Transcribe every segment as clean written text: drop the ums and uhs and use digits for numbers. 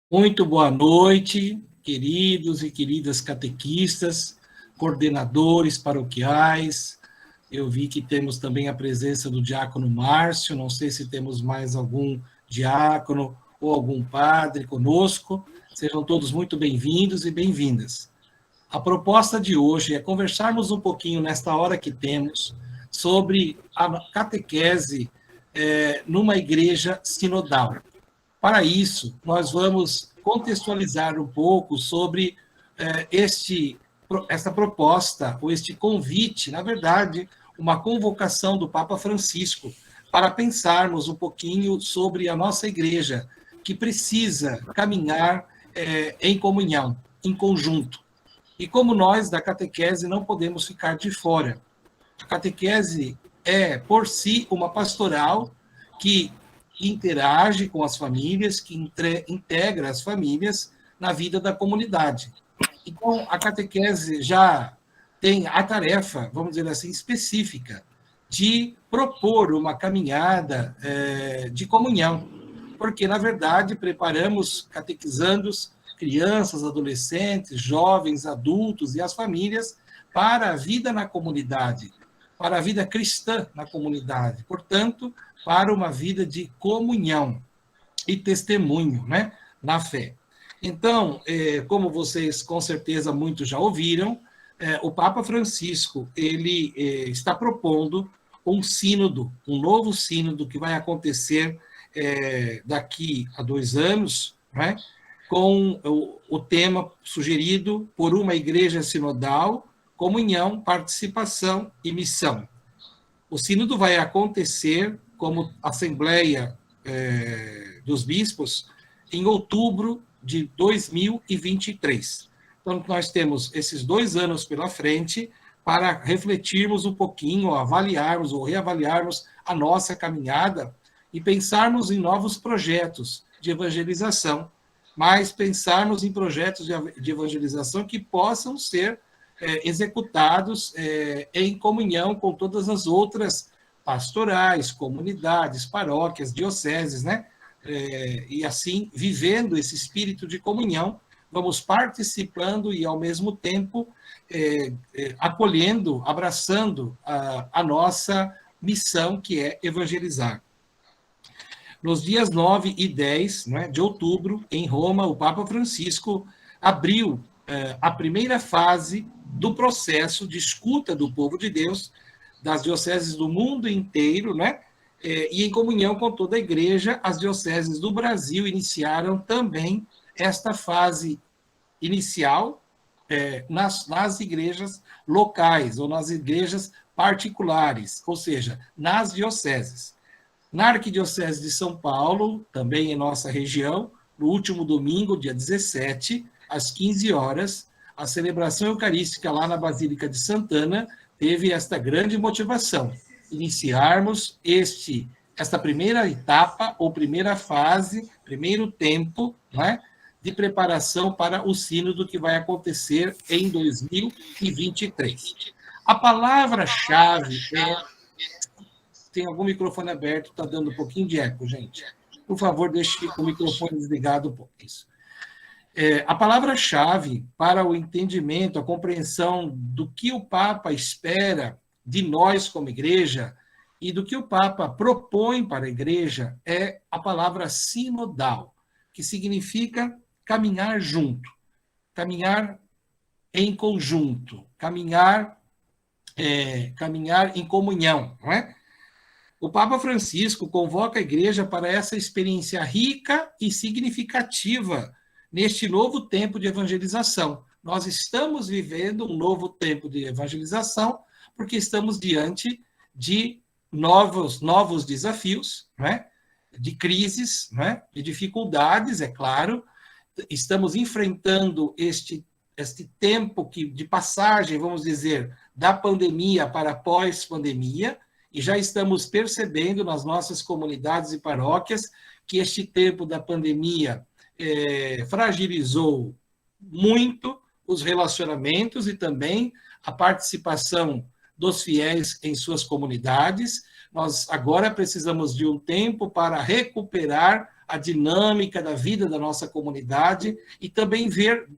Muito boa noite, queridos e queridas catequistas, coordenadores paroquiais. Eu vi que temos também a presença do diácono Márcio, não sei se temos mais algum diácono ou algum padre conosco. Sejam todos muito bem-vindos e bem-vindas. A proposta de hoje é conversarmos um pouquinho, nesta hora que temos, sobre a catequese numa igreja sinodal. Para isso, nós vamos contextualizar um pouco sobre esta proposta, ou este convite, na verdade, uma convocação do Papa Francisco, para pensarmos um pouquinho sobre a nossa igreja, que precisa caminhar em comunhão, em conjunto. E como nós, da catequese, não podemos ficar de fora. A catequese é, por si, uma pastoral que interage com as famílias, que integra as famílias na vida da comunidade. Então, a catequese já tem a tarefa, vamos dizer assim, específica, de propor uma caminhada de comunhão, porque, na verdade, preparamos catequizandos, crianças, adolescentes, jovens, adultos e as famílias para a vida na comunidade, para a vida cristã na comunidade, portanto, para uma vida de comunhão e testemunho, né, na fé. Então, como vocês com certeza muitos já ouviram, o Papa Francisco ele está propondo um sínodo, um novo sínodo que vai acontecer daqui a 2 anos, né, com o tema sugerido por uma igreja sinodal, comunhão, participação e missão. O sínodo vai acontecer como Assembleia dos Bispos em outubro de 2023. Então, nós temos esses 2 anos pela frente para refletirmos um pouquinho, avaliarmos ou reavaliarmos a nossa caminhada e pensarmos em novos projetos de evangelização, mas pensarmos em projetos de evangelização que possam ser executados em comunhão com todas as outras pastorais, comunidades, paróquias, dioceses, né? E assim, vivendo esse espírito de comunhão, vamos participando e, ao mesmo tempo, acolhendo, abraçando a nossa missão, que é evangelizar. Nos dias 9 e 10, né, de outubro, em Roma, o Papa Francisco abriu a primeira fase do processo de escuta do povo de Deus, das dioceses do mundo inteiro, né? E em comunhão com toda a igreja, as dioceses do Brasil iniciaram também esta fase inicial nas igrejas locais ou nas igrejas particulares, ou seja, nas dioceses. Na Arquidiocese de São Paulo, também em nossa região, no último domingo, dia 17, às 15 horas, a celebração eucarística lá na Basílica de Santana teve esta grande motivação, iniciarmos esta primeira etapa, ou primeira fase, primeiro tempo, né, de preparação para o sínodo que vai acontecer em 2023. A palavra-chave Tem algum microfone aberto, está dando um pouquinho de eco, gente. Por favor, deixe o microfone desligado um pouco. Isso. A palavra-chave para o entendimento, a compreensão do que o Papa espera de nós como igreja e do que o Papa propõe para a igreja é a palavra sinodal, que significa caminhar junto, caminhar em conjunto, caminhar em comunhão, não é? O Papa Francisco convoca a igreja para essa experiência rica e significativa neste novo tempo de evangelização. Nós estamos vivendo um novo tempo de evangelização porque estamos diante de novos desafios, né? De crises, né? De dificuldades, é claro. Estamos enfrentando este tempo de passagem, vamos dizer, da pandemia para pós-pandemia, e já estamos percebendo nas nossas comunidades e paróquias que este tempo da pandemia fragilizou muito os relacionamentos e também a participação dos fiéis em suas comunidades. Nós agora precisamos de um tempo para recuperar a dinâmica da vida da nossa comunidade e também ver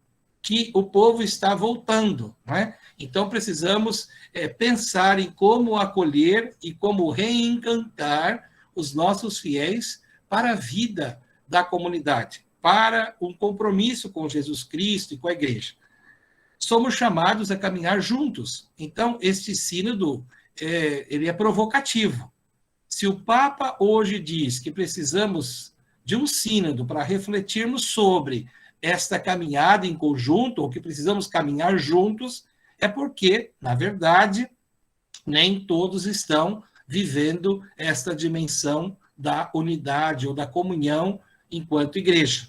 que o povo está voltando, não é? Então, precisamos pensar em como acolher e como reencantar os nossos fiéis para a vida da comunidade, para um compromisso com Jesus Cristo e com a igreja. Somos chamados a caminhar juntos. Então, este sínodo, ele é provocativo. Se o Papa hoje diz que precisamos de um sínodo para refletirmos sobre esta caminhada em conjunto, ou que precisamos caminhar juntos, é porque, na verdade, nem todos estão vivendo esta dimensão da unidade ou da comunhão enquanto igreja.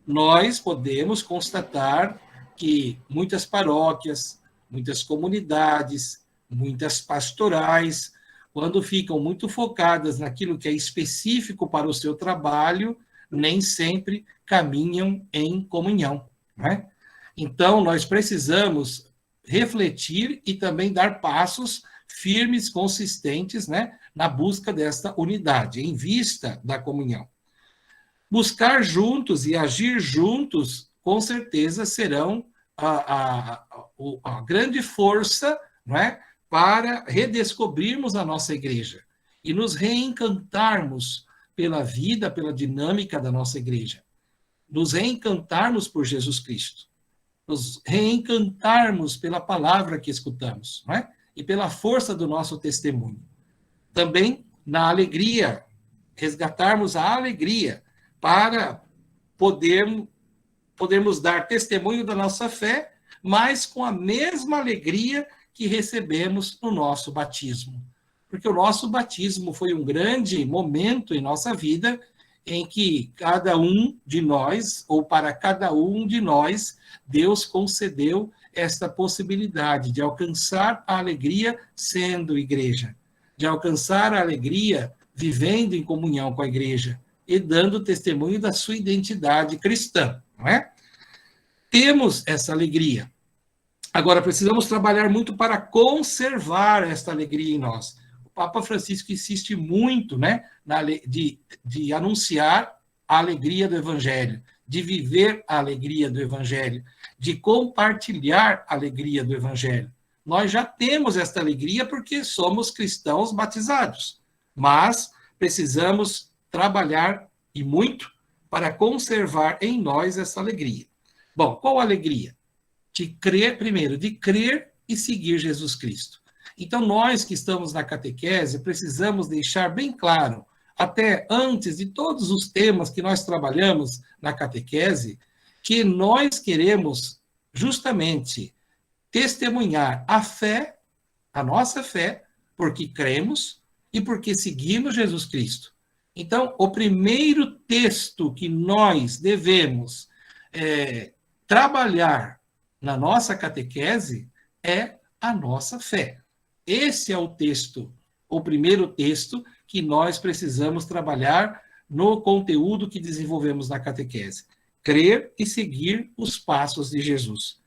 Nós podemos constatar que muitas paróquias, muitas comunidades, muitas pastorais, quando ficam muito focadas naquilo que é específico para o seu trabalho, nem sempre caminham em comunhão, não é? Então, nós precisamos refletir e também dar passos firmes, consistentes, né, na busca desta unidade, em vista da comunhão. Buscar juntos e agir juntos, com certeza, serão a grande força, não é, para redescobrirmos a nossa igreja e nos reencantarmos pela vida, pela dinâmica da nossa igreja. Nos reencantarmos por Jesus Cristo. Nos reencantarmos pela palavra que escutamos, não é? E pela força do nosso testemunho. Também na alegria, resgatarmos a alegria para podermos dar testemunho da nossa fé, mas com a mesma alegria que recebemos no nosso batismo. Porque o nosso batismo foi um grande momento em nossa vida em que cada um de nós, ou para cada um de nós, Deus concedeu esta possibilidade de alcançar a alegria sendo igreja, de alcançar a alegria vivendo em comunhão com a igreja e dando testemunho da sua identidade cristã, não é? Temos essa alegria. Agora, precisamos trabalhar muito para conservar esta alegria em nós. O Papa Francisco insiste muito, né, de anunciar a alegria do Evangelho, de viver a alegria do Evangelho, de compartilhar a alegria do Evangelho. Nós já temos esta alegria porque somos cristãos batizados, mas precisamos trabalhar e muito para conservar em nós essa alegria. Bom, qual alegria? De crer, primeiro, de crer e seguir Jesus Cristo. Então, nós que estamos na catequese, precisamos deixar bem claro, até antes de todos os temas que nós trabalhamos na catequese, que nós queremos justamente testemunhar a fé, a nossa fé, porque cremos e porque seguimos Jesus Cristo. Então, o primeiro texto que nós devemos trabalhar na nossa catequese é a nossa fé. Esse é o texto, o primeiro texto que nós precisamos trabalhar no conteúdo que desenvolvemos na catequese. Crer e seguir os passos de Jesus.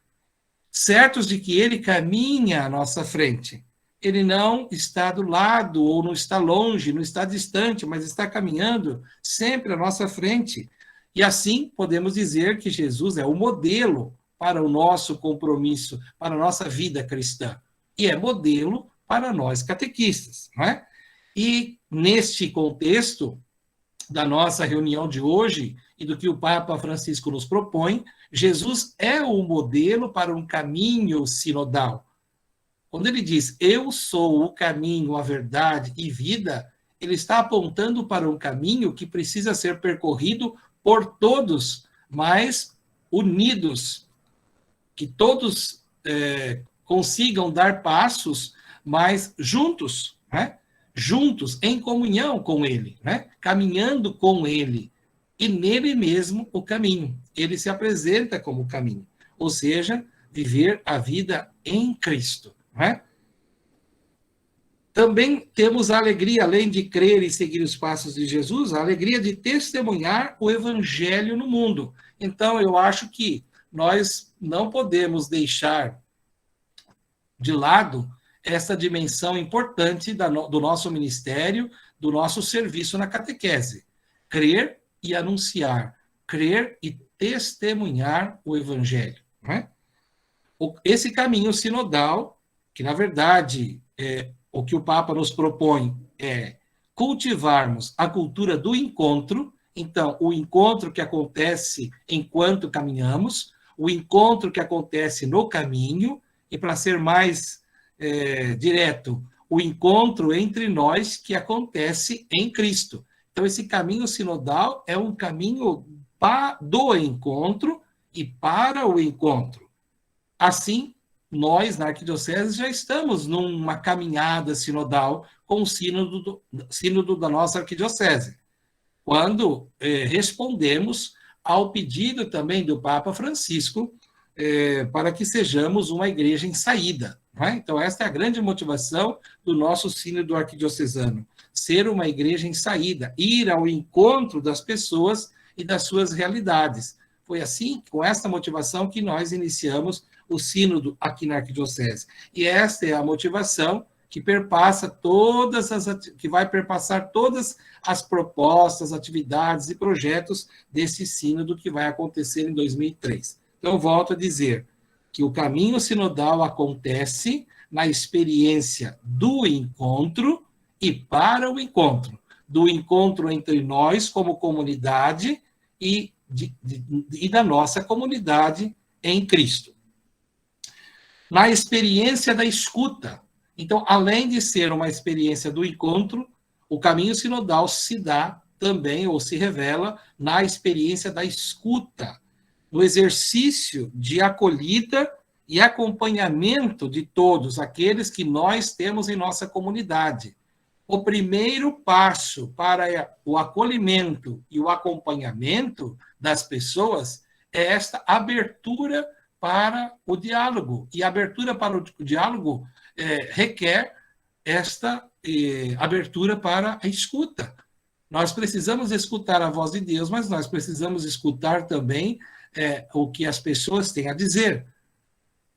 Certos de que ele caminha à nossa frente. Ele não está do lado, ou não está longe, não está distante, mas está caminhando sempre à nossa frente. E assim podemos dizer que Jesus é o modelo para o nosso compromisso, para a nossa vida cristã. E é modelo para nós catequistas, não é? E neste contexto da nossa reunião de hoje e do que o Papa Francisco nos propõe, Jesus é o modelo para um caminho sinodal. Quando ele diz, eu sou o caminho, a verdade e vida, ele está apontando para um caminho que precisa ser percorrido por todos, mas unidos, que todos consigam dar passos, mas juntos, né? Juntos, em comunhão com ele, né? Caminhando com ele, e nele mesmo o caminho. Ele se apresenta como o caminho, ou seja, viver a vida em Cristo. Né? Também temos a alegria, além de crer e seguir os passos de Jesus, a alegria de testemunhar o Evangelho no mundo. Então, eu acho que nós não podemos deixar de lado essa dimensão importante do nosso ministério, do nosso serviço na catequese. Crer e anunciar, crer e testemunhar o evangelho. Não é? Esse caminho sinodal, que na verdade o que o Papa nos propõe é cultivarmos a cultura do encontro. Então, o encontro que acontece enquanto caminhamos, o encontro que acontece no caminho, e para ser mais direto, o encontro entre nós que acontece em Cristo. Então, esse caminho sinodal é um caminho do encontro e para o encontro. Assim, nós, na Arquidiocese, já estamos numa caminhada sinodal com o sínodo da nossa Arquidiocese, quando respondemos ao pedido também do Papa Francisco para que sejamos uma igreja em saída. Não é? Então, esta é a grande motivação do nosso sínodo arquidiocesano, ser uma igreja em saída, ir ao encontro das pessoas e das suas realidades. Foi assim, com esta motivação, que nós iniciamos o sínodo aqui na Arquidiocese. E esta é a motivação que que vai perpassar todas as propostas, atividades e projetos desse sínodo que vai acontecer em 2003. Então, volto a dizer que o caminho sinodal acontece na experiência do encontro e para o encontro, do encontro entre nós como comunidade e da nossa comunidade em Cristo. Na experiência da escuta. Então, além de ser uma experiência do encontro, o caminho sinodal se dá também, ou se revela, na experiência da escuta, no exercício de acolhida e acompanhamento de todos aqueles que nós temos em nossa comunidade. O primeiro passo para o acolhimento e o acompanhamento das pessoas é esta abertura para o diálogo. E a abertura para o diálogo requer esta abertura para a escuta. Nós precisamos escutar a voz de Deus, mas nós precisamos escutar também o que as pessoas têm a dizer,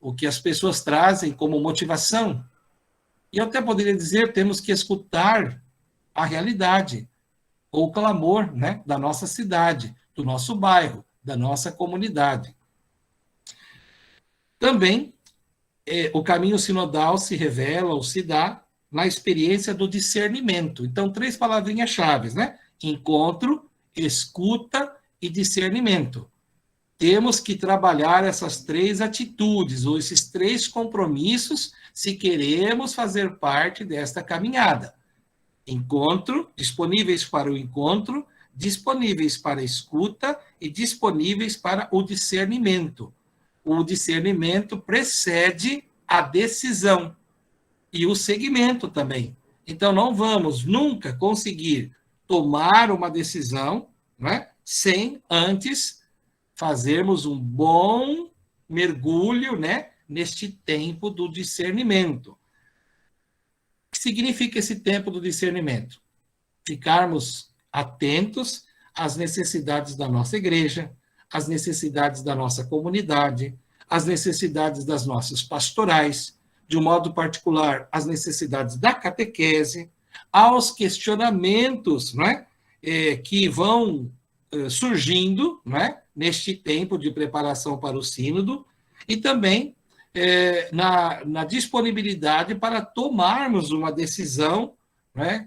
o que as pessoas trazem como motivação. E eu até poderia dizer, temos que escutar a realidade, ou o clamor, né, da nossa cidade, do nosso bairro, da nossa comunidade. Também, o caminho sinodal se revela ou se dá na experiência do discernimento. Então, 3 palavrinhas-chave, né? Encontro, escuta e discernimento. Temos que trabalhar essas 3 atitudes, ou esses 3 compromissos, se queremos fazer parte desta caminhada. Encontro, disponíveis para o encontro, disponíveis para a escuta e disponíveis para o discernimento. O discernimento precede a decisão e o seguimento também. Então, não vamos nunca conseguir tomar uma decisão, né, sem antes fazermos um bom mergulho, né, neste tempo do discernimento. O que significa esse tempo do discernimento? Ficarmos atentos às necessidades da nossa igreja, às necessidades da nossa comunidade, às necessidades das nossas pastorais, de um modo particular, às necessidades da catequese, aos questionamentos, não é, que vão surgindo, não é, neste tempo de preparação para o sínodo, e também na disponibilidade para tomarmos uma decisão, não é,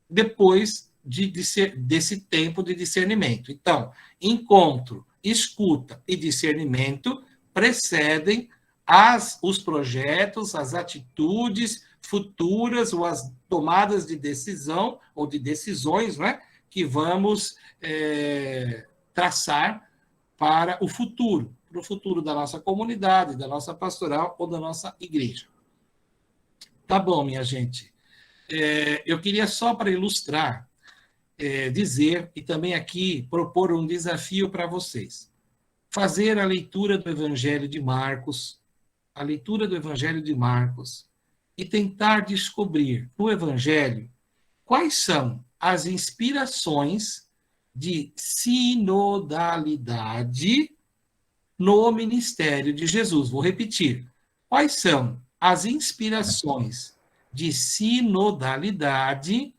depois desse tempo de discernimento. Então, encontro, escuta e discernimento precedem os projetos, as atitudes futuras ou as tomadas de decisão ou de decisões, né, que vamos traçar para o futuro da nossa comunidade, da nossa pastoral ou da nossa igreja. Tá bom, minha gente. Eu queria só para ilustrar, dizer e também aqui propor um desafio para vocês. Fazer a leitura do Evangelho de Marcos, e tentar descobrir no Evangelho quais são as inspirações de sinodalidade no ministério de Jesus. Vou repetir. Quais são as inspirações de sinodalidade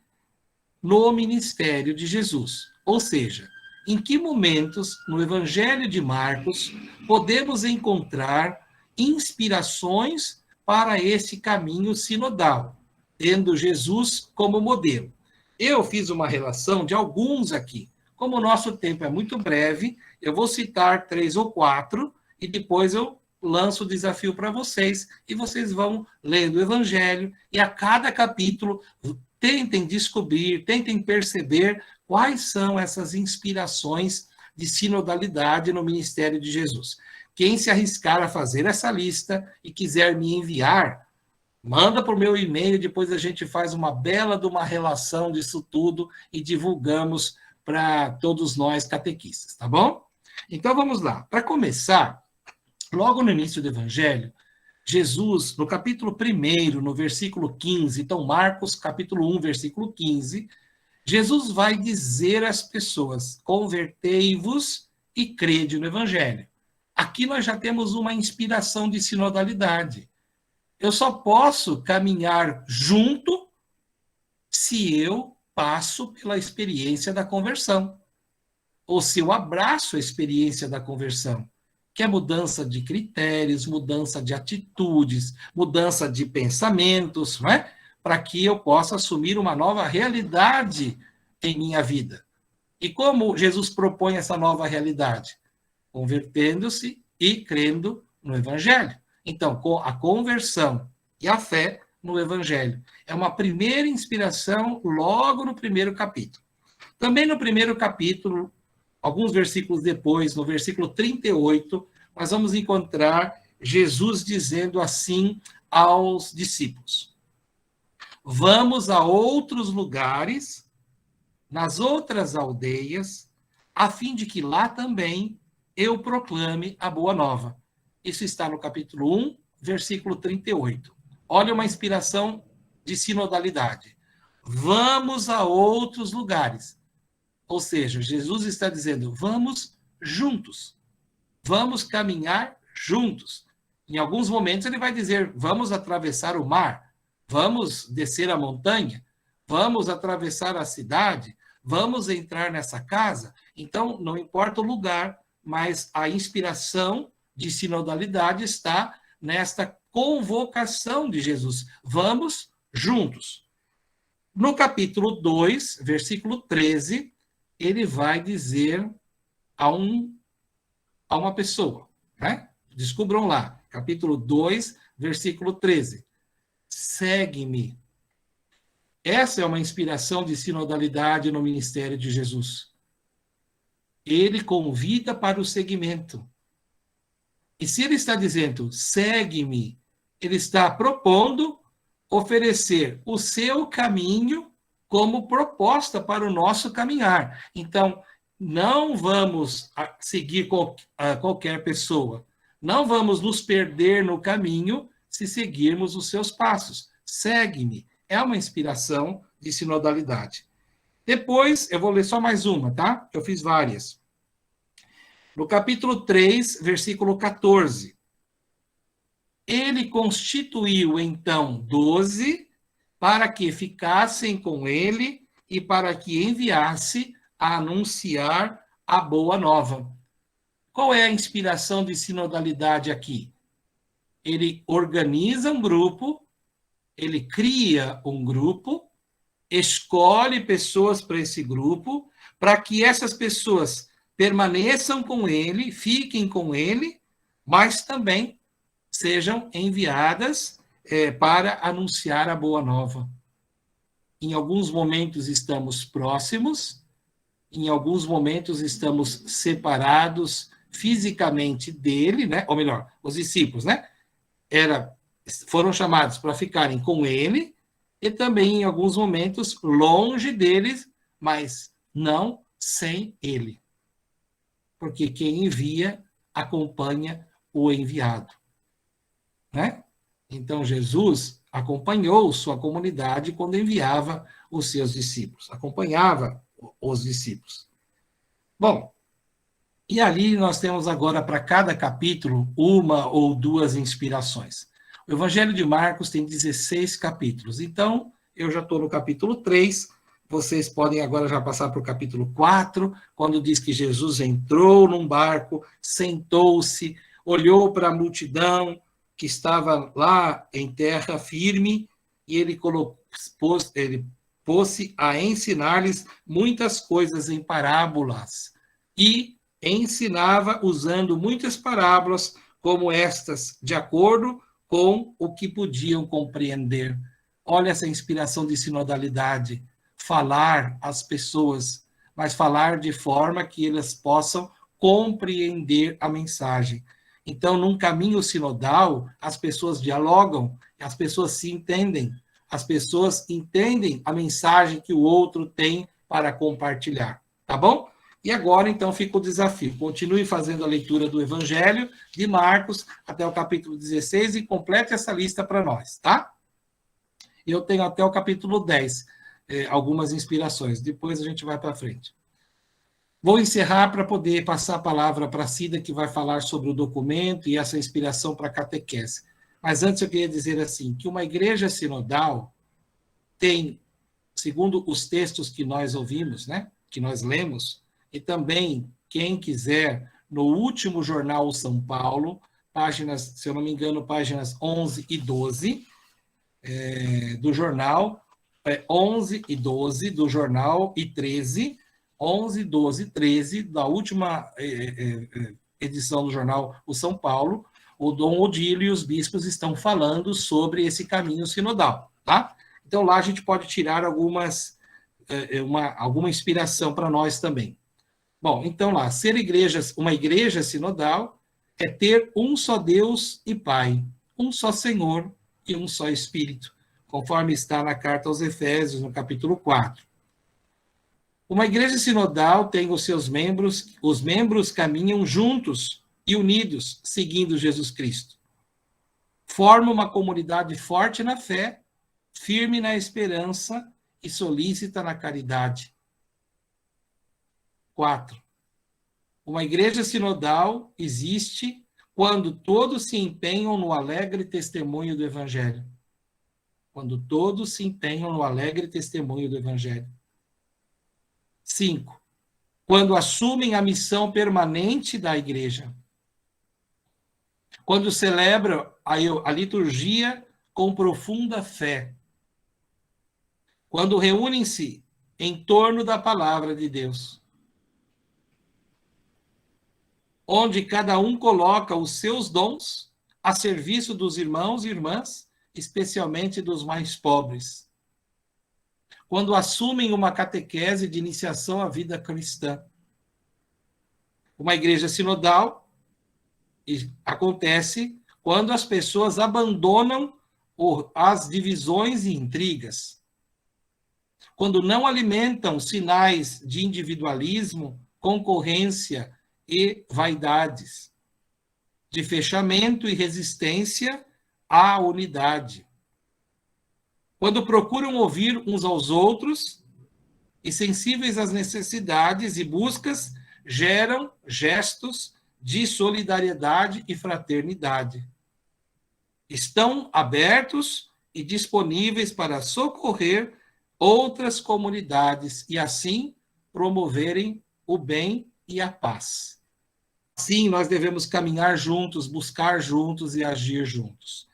no ministério de Jesus? Ou seja, em que momentos no Evangelho de Marcos podemos encontrar inspirações para esse caminho sinodal, tendo Jesus como modelo. Eu fiz uma relação de alguns aqui. Como o nosso tempo é muito breve, eu vou citar 3 ou 4 e depois eu lanço o desafio para vocês e vocês vão lendo o Evangelho e a cada capítulo tentem descobrir, tentem perceber quais são essas inspirações de sinodalidade no ministério de Jesus. Quem se arriscar a fazer essa lista e quiser me enviar, manda para o meu e-mail, depois a gente faz uma bela de uma relação disso tudo e divulgamos para todos nós catequistas, tá bom? Então vamos lá. Para começar, logo no início do Evangelho, Jesus, no capítulo 1, no versículo 15, então Marcos, capítulo 1, versículo 15, Jesus vai dizer às pessoas: convertei-vos e crede no Evangelho. Aqui nós já temos uma inspiração de sinodalidade. Eu só posso caminhar junto se eu passo pela experiência da conversão, ou se eu abraço a experiência da conversão, que é mudança de critérios, mudança de atitudes, mudança de pensamentos, não é? Para que eu possa assumir uma nova realidade em minha vida. E como Jesus propõe essa nova realidade? Convertendo-se e crendo no Evangelho. Então, a conversão e a fé no Evangelho. É uma primeira inspiração logo no primeiro capítulo. Também no primeiro capítulo, alguns versículos depois, no versículo 38, nós vamos encontrar Jesus dizendo assim aos discípulos: vamos a outros lugares, nas outras aldeias, a fim de que lá também eu proclame a boa nova. Isso está no capítulo 1, versículo 38. Olha uma inspiração de sinodalidade. Vamos a outros lugares. Ou seja, Jesus está dizendo, vamos juntos. Vamos caminhar juntos. Em alguns momentos ele vai dizer, vamos atravessar o mar, vamos descer a montanha, vamos atravessar a cidade, vamos entrar nessa casa. Então, não importa o lugar, mas a inspiração de sinodalidade está nesta convocação de Jesus. Vamos juntos. No capítulo 2, versículo 13, ele vai dizer a uma pessoa, né? Descubram lá, capítulo 2, versículo 13. Segue-me. Essa é uma inspiração de sinodalidade no ministério de Jesus. Ele convida para o seguimento. E se ele está dizendo, segue-me, ele está propondo oferecer o seu caminho como proposta para o nosso caminhar. Então, não vamos seguir qualquer pessoa. Não vamos nos perder no caminho se seguirmos os seus passos. Segue-me. É uma inspiração de sinodalidade. Depois, eu vou ler só mais uma, tá? Eu fiz várias. No capítulo 3, versículo 14. Ele constituiu, então, 12, para que ficassem com ele e para que enviasse a anunciar a boa nova. Qual é a inspiração de sinodalidade aqui? Ele organiza um grupo, ele cria um grupo, escolhe pessoas para esse grupo, para que essas pessoas permaneçam com ele, fiquem com ele, mas também sejam enviadas para anunciar a boa nova. Em alguns momentos estamos próximos, em alguns momentos estamos separados fisicamente dele, né? Ou melhor, os discípulos, né? Foram chamados para ficarem com ele e também em alguns momentos longe deles, mas não sem ele. Porque quem envia acompanha o enviado. Né? Então, Jesus acompanhou sua comunidade quando enviava os seus discípulos, acompanhava os discípulos. Bom, e ali nós temos agora para cada capítulo uma ou duas inspirações. O Evangelho de Marcos tem 16 capítulos, então eu já estou no capítulo 3, vocês podem agora já passar para o capítulo 4, quando diz que Jesus entrou num barco, sentou-se, olhou para a multidão que estava lá em terra firme, e ele pôs-se a ensinar-lhes muitas coisas em parábolas, e ensinava usando muitas parábolas, como estas, de acordo com o que podiam compreender. Olha essa inspiração de sinodalidade. Falar às pessoas, mas falar de forma que elas possam compreender a mensagem. Então, num caminho sinodal, as pessoas dialogam, as pessoas se entendem, as pessoas entendem a mensagem que o outro tem para compartilhar, tá bom? E agora, então, fica o desafio. Continue fazendo a leitura do Evangelho de Marcos até o capítulo 16 e complete essa lista para nós, tá? Eu tenho até o capítulo 10, algumas inspirações. Depois a gente vai para frente. Vou encerrar para poder passar a palavra para a Cida, que vai falar sobre o documento e essa inspiração para a catequese. Mas antes eu queria dizer assim, que uma igreja sinodal tem, segundo os textos que nós ouvimos, né, que nós lemos, e também, quem quiser, no último jornal São Paulo, páginas, se eu não me engano, páginas 11 e 12, do jornal, 11 e 12 do jornal e 13, 11, 12, 13 da última edição do jornal O São Paulo, o Dom Odílio e os bispos estão falando sobre esse caminho sinodal, tá? Então lá a gente pode tirar alguma inspiração para nós também. Bom, então lá, ser uma igreja sinodal é ter um só Deus e Pai, um só Senhor e um só Espírito, conforme está na carta aos Efésios, no capítulo 4. Uma igreja sinodal tem os membros caminham juntos e unidos, seguindo Jesus Cristo. Forma uma comunidade forte na fé, firme na esperança e solícita na caridade. 4. Uma igreja sinodal existe quando todos se empenham no alegre testemunho do Evangelho. Quando todos se empenham no alegre testemunho do Evangelho. 5. Quando assumem a missão permanente da igreja. Quando celebram a liturgia com profunda fé. Quando reúnem-se em torno da palavra de Deus. Onde cada um coloca os seus dons a serviço dos irmãos e irmãs, especialmente dos mais pobres. Quando assumem uma catequese de iniciação à vida cristã. Uma igreja sinodal acontece quando as pessoas abandonam as divisões e intrigas. Quando não alimentam sinais de individualismo, concorrência e vaidades, de fechamento e resistência à unidade. Quando procuram ouvir uns aos outros e sensíveis às necessidades e buscas, geram gestos de solidariedade e fraternidade. Estão abertos e disponíveis para socorrer outras comunidades e assim promoverem o bem e a paz. Sim, nós devemos caminhar juntos, buscar juntos e agir juntos.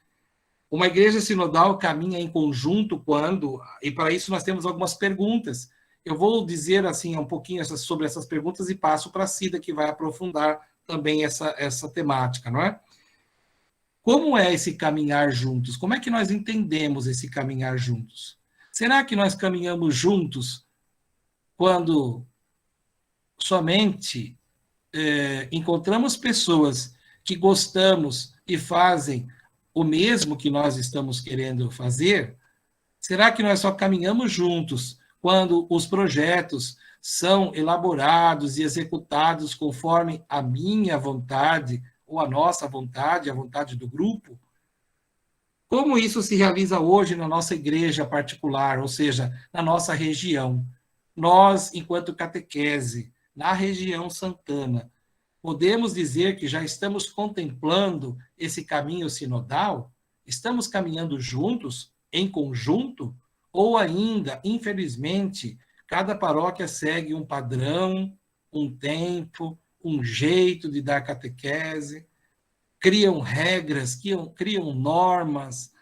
Uma igreja sinodal caminha em conjunto quando, e para isso nós temos algumas perguntas. Eu vou dizer assim um pouquinho sobre essas perguntas e passo para a Cida, que vai aprofundar também essa temática, não é? Como é esse caminhar juntos? Como é que nós entendemos esse caminhar juntos? Será que nós caminhamos juntos quando somente encontramos pessoas que gostamos e fazem o mesmo que nós estamos querendo fazer? Será que nós só caminhamos juntos quando os projetos são elaborados e executados conforme a minha vontade ou a nossa vontade, a vontade do grupo? Como isso se realiza hoje na nossa igreja particular, ou seja, na nossa região? Nós, enquanto catequese, na região Santana, podemos dizer que já estamos contemplando esse caminho sinodal? Estamos caminhando juntos, em conjunto? Ou ainda, infelizmente, Cada paróquia segue um padrão, um tempo, um jeito de dar catequese, criam regras, criam normas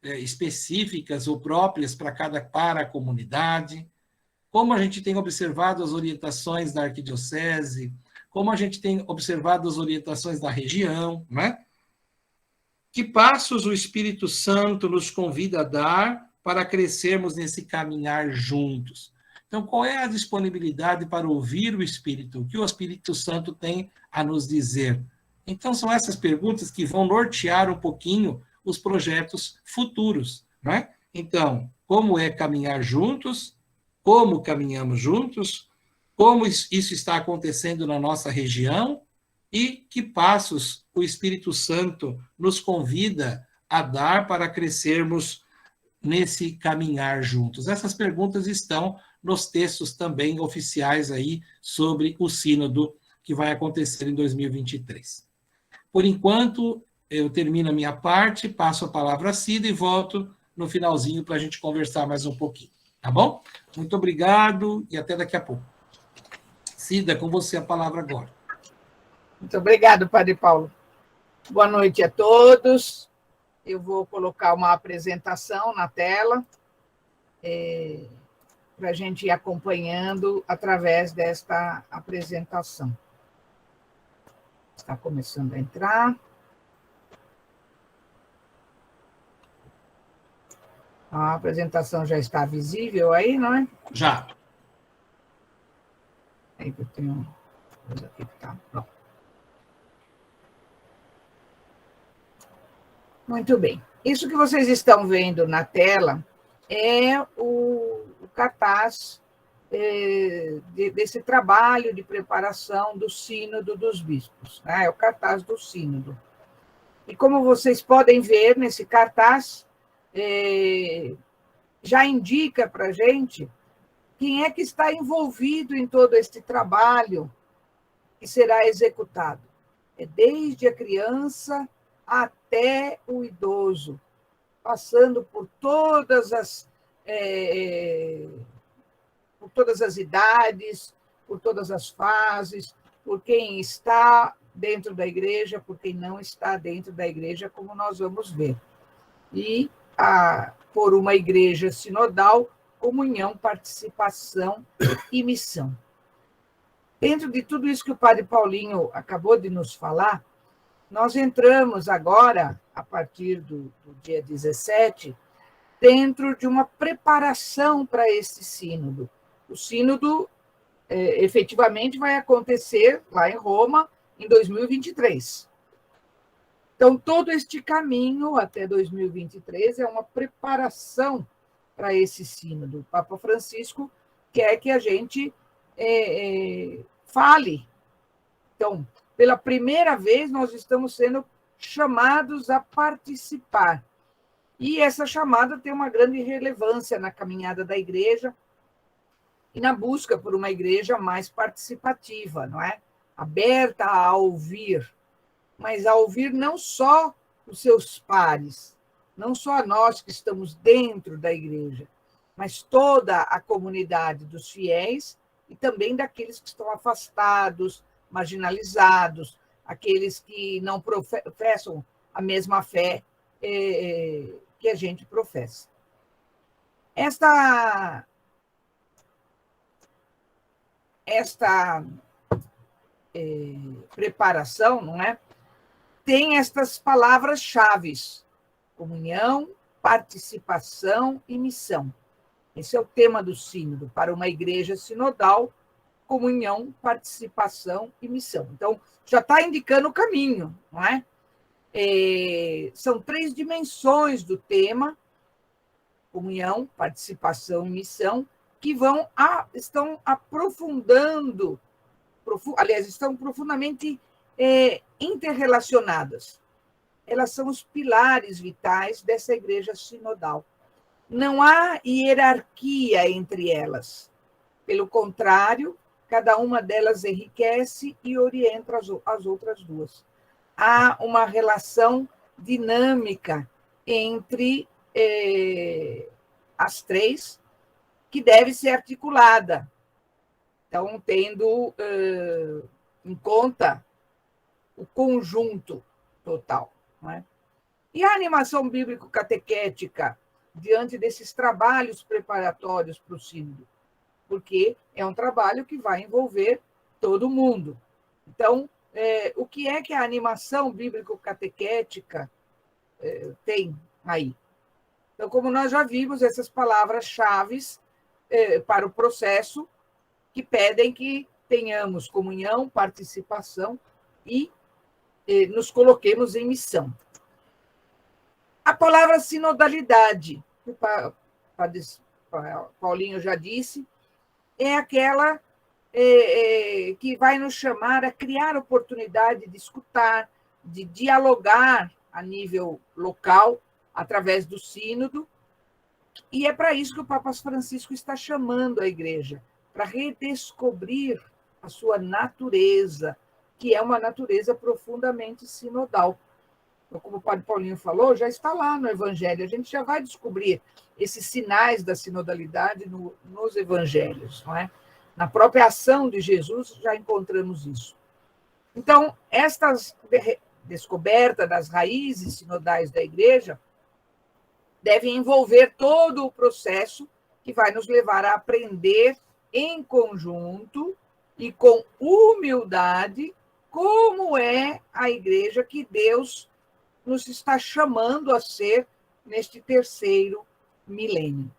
específicas ou próprias para a comunidade. Como a gente tem observado as orientações da arquidiocese, como a gente tem observado as orientações da região, né? Que passos o Espírito Santo nos convida a dar para crescermos nesse caminhar juntos? Então, qual é a disponibilidade para ouvir o Espírito? O que o Espírito Santo tem a nos dizer? Então, são essas perguntas que vão nortear um pouquinho os projetos futuros, né? Então, como é caminhar juntos? Como caminhamos juntos? Como isso está acontecendo na nossa região? E que passos o Espírito Santo nos convida a dar para crescermos nesse caminhar juntos? Essas perguntas estão nos textos também oficiais aí sobre o sínodo que vai acontecer em 2023. Por enquanto, eu termino a minha parte, passo a palavra a Cida e volto no finalzinho para a gente conversar mais um pouquinho, tá bom? Muito obrigado e até daqui a pouco. Cida, com você a palavra agora. Muito obrigado, Padre Paulo. Boa noite a todos. Eu vou colocar uma apresentação na tela para a gente ir acompanhando através desta apresentação. Está começando a entrar. A apresentação já está visível aí, não é? Já. Aí eu tenho uma coisa aqui que está pronto. Muito bem. Isso que vocês estão vendo na tela é o cartaz desse trabalho de preparação do Sínodo dos Bispos, né? É o cartaz do Sínodo. E como vocês podem ver nesse cartaz, já indica para a gente quem é que está envolvido em todo este trabalho que será executado. É desde a criança até o idoso, passando por todas as idades, por todas as fases, por quem está dentro da igreja, por quem não está dentro da igreja, como nós vamos ver. E por uma igreja sinodal, comunhão, participação e missão. Dentro de tudo isso que o Padre Paulinho acabou de nos falar, nós entramos agora, a partir do dia 17, dentro de uma preparação para esse sínodo. O sínodo, efetivamente, vai acontecer lá em Roma, em 2023. Então, todo este caminho até 2023 é uma preparação para esse sínodo. O Papa Francisco quer que a gente fale. Então, pela primeira vez, nós estamos sendo chamados a participar. E essa chamada tem uma grande relevância na caminhada da igreja e na busca por uma igreja mais participativa, não é? Aberta a ouvir, mas a ouvir não só os seus pares, não só nós que estamos dentro da igreja, mas toda a comunidade dos fiéis e também daqueles que estão afastados, marginalizados, aqueles que não professam a mesma fé que a gente professa. Esta preparação, não é? Tem estas palavras-chave: comunhão, participação e missão. Esse é o tema do sínodo, para uma igreja sinodal: comunhão, participação e missão. Então, já está indicando o caminho, não é? São 3 dimensões do tema: comunhão, participação e missão, que estão aprofundando, aliás, estão profundamente interrelacionadas. Elas são os pilares vitais dessa igreja sinodal. Não há hierarquia entre elas. Pelo contrário, cada uma delas enriquece e orienta as outras duas. Há uma relação dinâmica entre as 3, que deve ser articulada. Então, tendo em conta o conjunto total. Não é? E a animação bíblico-catequética diante desses trabalhos preparatórios para o sínodo? Porque é um trabalho que vai envolver todo mundo. Então, o que é que a animação bíblico-catequética tem aí? Então, como nós já vimos, essas palavras-chave para o processo que pedem que tenhamos comunhão, participação e nos coloquemos em missão. A palavra sinodalidade, que o Paulinho já disse, é aquela que vai nos chamar a criar oportunidade de escutar, de dialogar a nível local, através do sínodo, e é para isso que o Papa Francisco está chamando a Igreja, para redescobrir a sua natureza, que é uma natureza profundamente sinodal. Então, como o padre Paulinho falou, já está lá no Evangelho, a gente já vai descobrir esses sinais da sinodalidade nos Evangelhos, não é? Na própria ação de Jesus já encontramos isso. Então, esta descoberta das raízes sinodais da Igreja deve envolver todo o processo que vai nos levar a aprender em conjunto e com humildade como é a Igreja que Deus nos está chamando a ser neste terceiro milênio.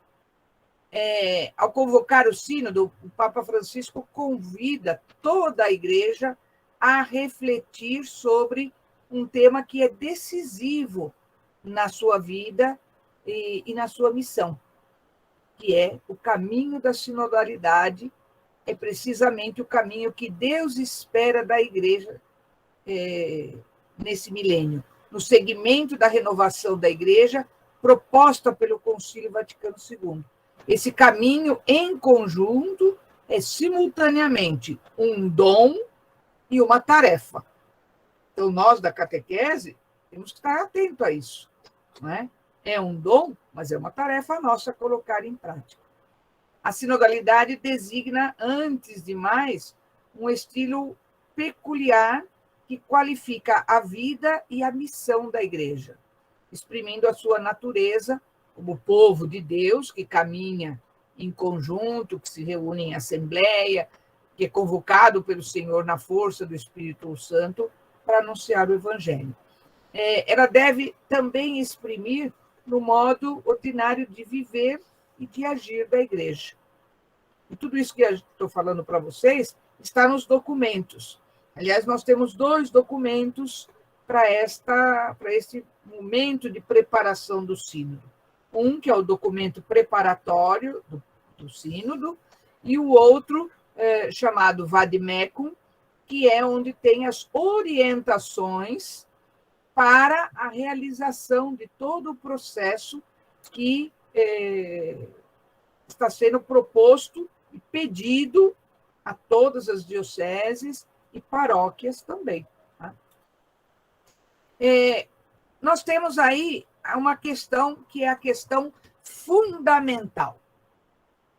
Ao convocar o sínodo, o Papa Francisco convida toda a Igreja a refletir sobre um tema que é decisivo na sua vida e na sua missão, que é o caminho da sinodalidade, é precisamente o caminho que Deus espera da Igreja nesse milênio, no segmento da renovação da Igreja proposta pelo Concílio Vaticano II. Esse caminho, em conjunto, é simultaneamente um dom e uma tarefa. Então, nós, da catequese, temos que estar atentos a isso. Não é? É um dom, mas é uma tarefa nossa colocar em prática. A sinodalidade designa, antes de mais, um estilo peculiar que qualifica a vida e a missão da Igreja, exprimindo a sua natureza como povo de Deus, que caminha em conjunto, que se reúne em assembleia, que é convocado pelo Senhor na força do Espírito Santo para anunciar o Evangelho. Ela deve também exprimir no modo ordinário de viver e de agir da Igreja. E tudo isso que eu estou falando para vocês está nos documentos. Aliás, nós temos 2 documentos para esse momento de preparação do sínodo. Um, que é o documento preparatório do sínodo, e o outro, chamado Vademecum, que é onde tem as orientações para a realização de todo o processo que está sendo proposto e pedido a todas as dioceses e paróquias também. Tá? Nós temos aí uma questão que é a questão fundamental,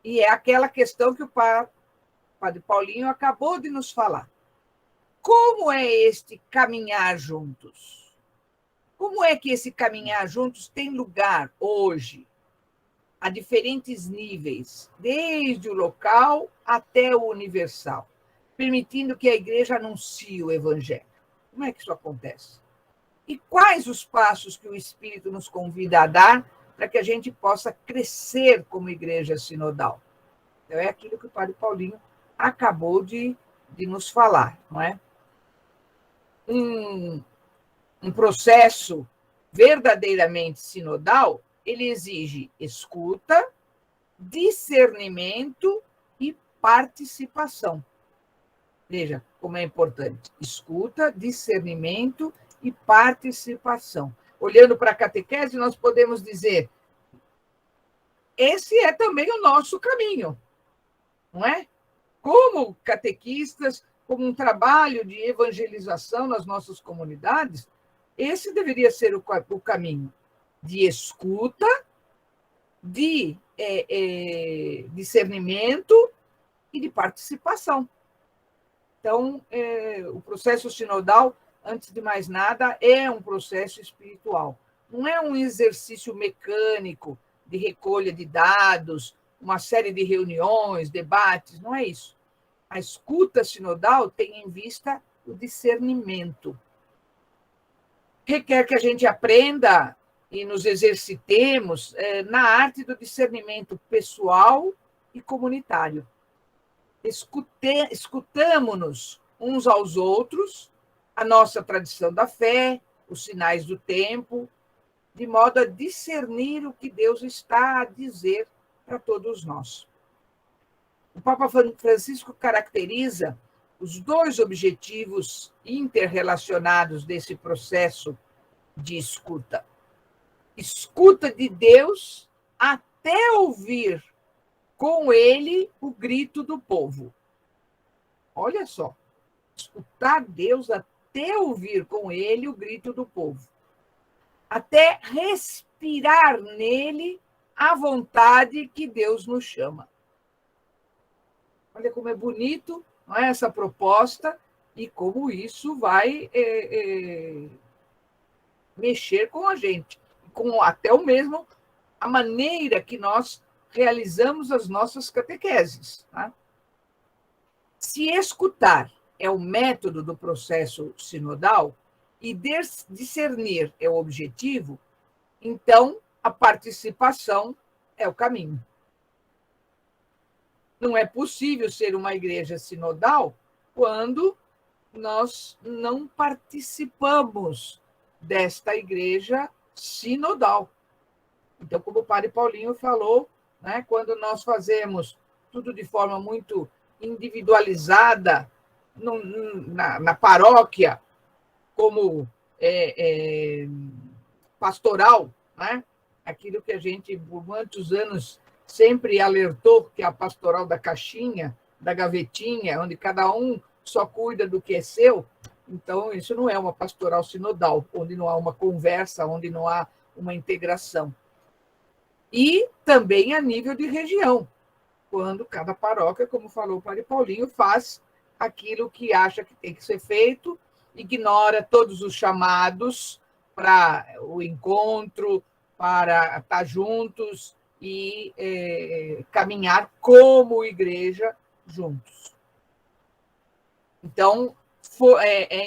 e é aquela questão que o padre Paulinho acabou de nos falar. Como é este caminhar juntos? Como é que esse caminhar juntos tem lugar hoje, a diferentes níveis, desde o local até o universal, permitindo que a Igreja anuncie o Evangelho? Como é que isso acontece? E quais os passos que o Espírito nos convida a dar para que a gente possa crescer como Igreja sinodal? Então, é aquilo que o padre Paulinho acabou de nos falar, não é? Um processo verdadeiramente sinodal, ele exige escuta, discernimento e participação. Veja como é importante. Escuta, discernimento e participação. Olhando para a catequese, nós podemos dizer: esse é também o nosso caminho, não é? Como catequistas, como um trabalho de evangelização nas nossas comunidades, esse deveria ser o caminho de escuta, de discernimento e de participação. Então, o processo sinodal, antes de mais nada, é um processo espiritual. Não é um exercício mecânico de recolha de dados, uma série de reuniões, debates, não é isso. A escuta sinodal tem em vista o discernimento. Requer que a gente aprenda e nos exercitemos na arte do discernimento pessoal e comunitário. Escutamo-nos uns aos outros, a nossa tradição da fé, os sinais do tempo, de modo a discernir o que Deus está a dizer para todos nós. O Papa Francisco caracteriza os dois objetivos interrelacionados desse processo de escuta. Escuta de Deus até ouvir com ele o grito do povo. Olha só, escutar Deus até ouvir com ele o grito do povo. Até respirar nele a vontade que Deus nos chama. Olha como é bonito, não é, essa proposta e como isso vai mexer com a gente, com até o mesmo a maneira que nós realizamos as nossas catequeses. Tá? Se escutar é o método do processo sinodal e discernir é o objetivo, então a participação é o caminho. Não é possível ser uma igreja sinodal quando nós não participamos desta igreja sinodal. Então, como o padre Paulinho falou, né, quando nós fazemos tudo de forma muito individualizada na paróquia, como pastoral, né, aquilo que a gente, por muitos anos, sempre alertou, que é a pastoral da caixinha, da gavetinha, onde cada um só cuida do que é seu. Então, isso não é uma pastoral sinodal, onde não há uma conversa, onde não há uma integração. E também a nível de região, quando cada paróquia, como falou o padre Paulinho, faz aquilo que acha que tem que ser feito, ignora todos os chamados para o encontro, para estar juntos e caminhar como igreja juntos. Então,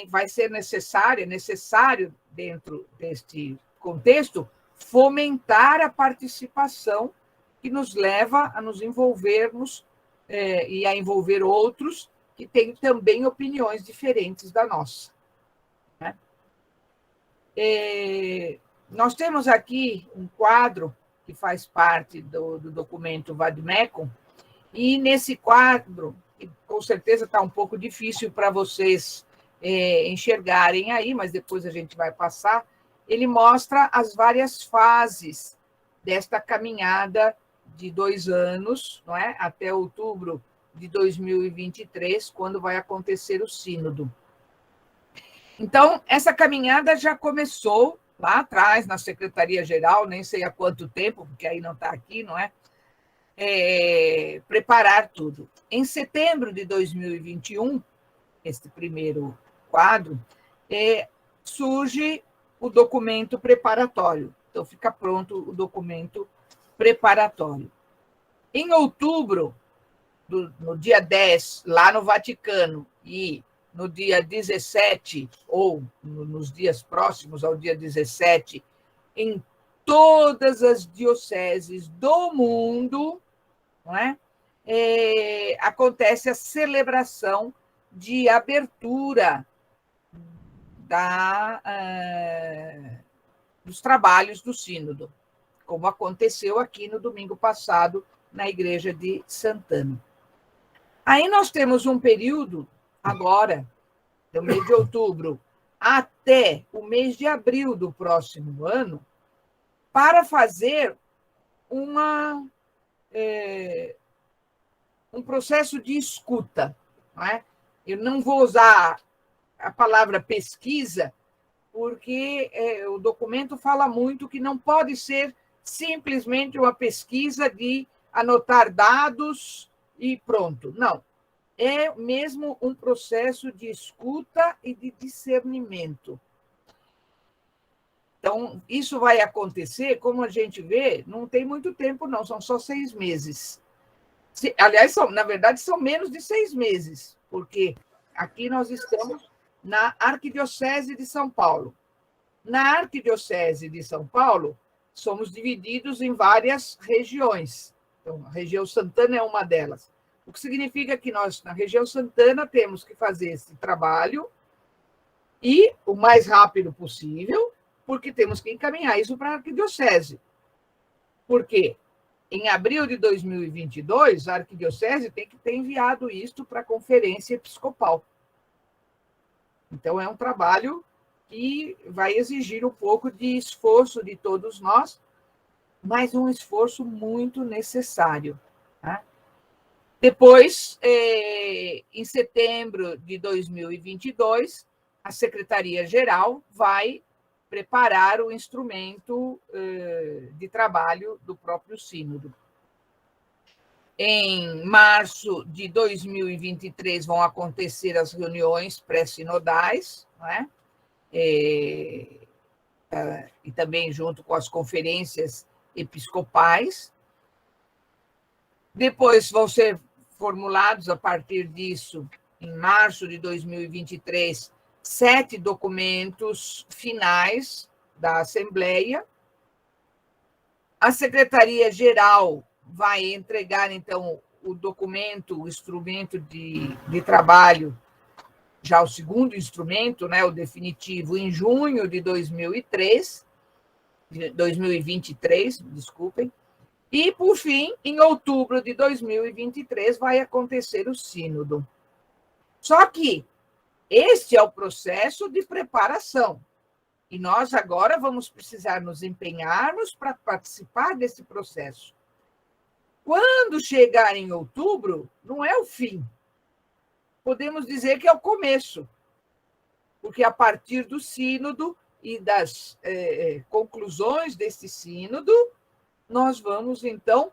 vai ser necessário, dentro deste contexto, fomentar a participação que nos leva a nos envolvermos e a envolver outros que têm também opiniões diferentes da nossa. Né? Nós temos aqui um quadro que faz parte do documento Vadmecum, e nesse quadro, que com certeza está um pouco difícil para vocês enxergarem aí, mas depois a gente vai passar, ele mostra as várias fases desta caminhada de 2 anos, não é? Até outubro de 2023, quando vai acontecer o sínodo. Então, essa caminhada já começou lá atrás, na Secretaria-Geral, nem sei há quanto tempo, porque aí não está aqui, não é? Preparar tudo. Em setembro de 2021, este primeiro quadro, surge o documento preparatório. Então, fica pronto o documento preparatório. Em outubro, no dia 10, lá no Vaticano, e no dia 17, ou nos dias próximos ao dia 17, em todas as dioceses do mundo, não é? Acontece a celebração de abertura dos trabalhos do sínodo, como aconteceu aqui no domingo passado na igreja de Santana. Aí nós temos um período, agora, do mês de outubro até o mês de abril do próximo ano, para fazer um processo de escuta. Não é? Eu não vou usar a palavra pesquisa, porque o documento fala muito que não pode ser simplesmente uma pesquisa de anotar dados e pronto. Não. É mesmo um processo de escuta e de discernimento. Então, isso vai acontecer, como a gente vê, não tem muito tempo, não, são só 6 meses. Aliás, na verdade, são menos de 6 meses, porque aqui nós estamos na Arquidiocese de São Paulo. Na Arquidiocese de São Paulo, somos divididos em várias regiões. Então, a região Santana é uma delas. O que significa que nós, na região Santana, temos que fazer esse trabalho e o mais rápido possível, porque temos que encaminhar isso para a Arquidiocese. Por quê? Em abril de 2022, a Arquidiocese tem que ter enviado isso para a Conferência Episcopal. Então, é um trabalho que vai exigir um pouco de esforço de todos nós, mas um esforço muito necessário. Tá? Depois, em setembro de 2022, a Secretaria-Geral vai preparar o instrumento de trabalho do próprio Sínodo. Em março de 2023 vão acontecer as reuniões pré-sinodais, né? E também junto com as conferências episcopais. Depois vão ser formulados, a partir disso, em março de 2023, 7 documentos finais da Assembleia. A Secretaria-Geral vai entregar, então, o documento, o instrumento de trabalho, já o segundo instrumento, né, o definitivo, em junho de 2023, desculpem. E, por fim, em outubro de 2023, vai acontecer o Sínodo. Só que este é o processo de preparação. E nós agora vamos precisar nos empenharmos para participar desse processo. Quando chegar em outubro, não é o fim. Podemos dizer que é o começo. Porque a partir do sínodo e das conclusões desse sínodo, nós vamos, então,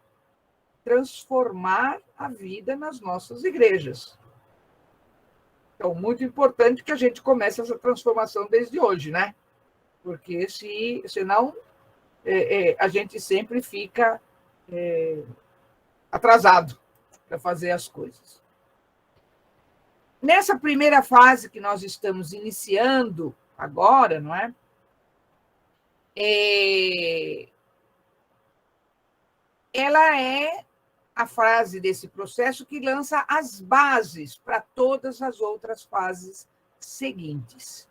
transformar a vida nas nossas igrejas. Então, muito importante que a gente comece essa transformação desde hoje, né? Porque senão a gente sempre fica atrasado para fazer as coisas. Nessa primeira fase que nós estamos iniciando agora, não é? Ela é a fase desse processo que lança as bases para todas as outras fases seguintes.